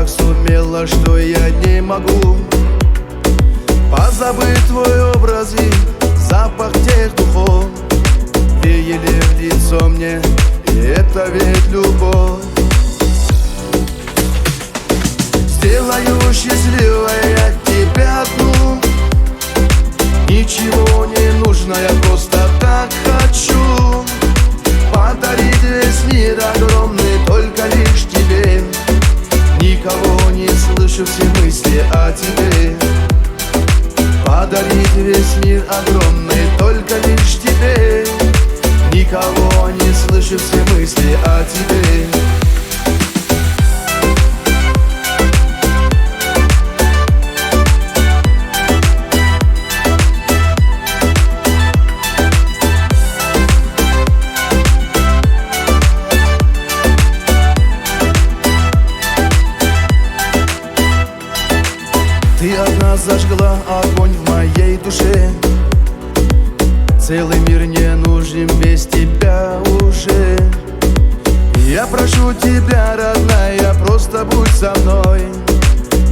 так сумела, что я не могу позабыть твой образ и запах тех духов. Веяли в лицо мне, и это ведь любовь. Сделаю счастливой я тебя одну. Ничего не нужно, я просто так хочу подарить весь мир огромный только лишь тебе. Никого не слышу, все мысли о тебе. Подарить весь мир огромный только лишь тебе. Никого не слышу, все мысли о тебе. Ты одна зажгла огонь в моей душе. Целый мир не нужен без тебя уже. Я прошу тебя, родная, просто будь со мной.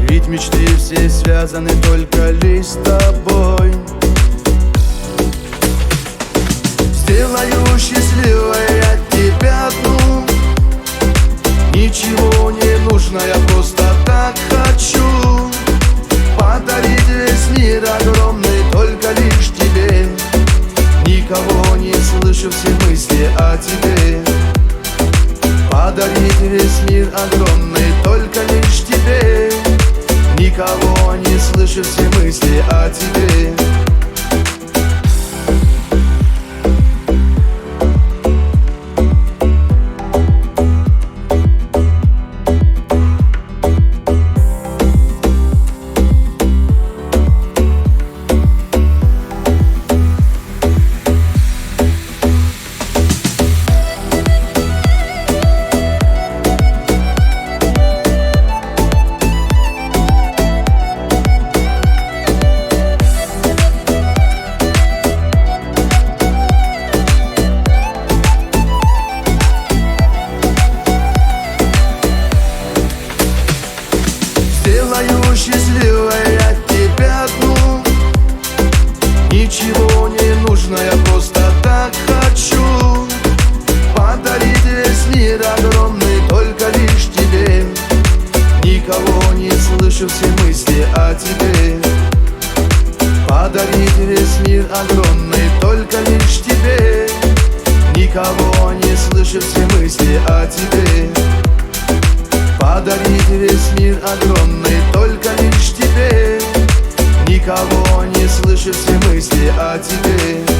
Ведь мечты все связаны только лишь с тобой. Сделаю счастливой я тебя одну. Ничего не нужно, я просто так хочу подарить весь мир огромный только лишь тебе. Никого не слышу, все мысли о тебе. Подарить весь мир огромный только лишь тебе. Никого не слышу, все мысли о тебе. Сделаю счастливой я тебя одну. Ничего не нужно, я просто так хочу подарить весь мир огромный только лишь тебе. Никого не слышу, все мысли о тебе. Подарить весь мир огромный только лишь тебе. Никого не слышу, все мысли о тебе. Подарить весь мир огромный только лишь тебе. Никого не слышу, все мысли о тебе.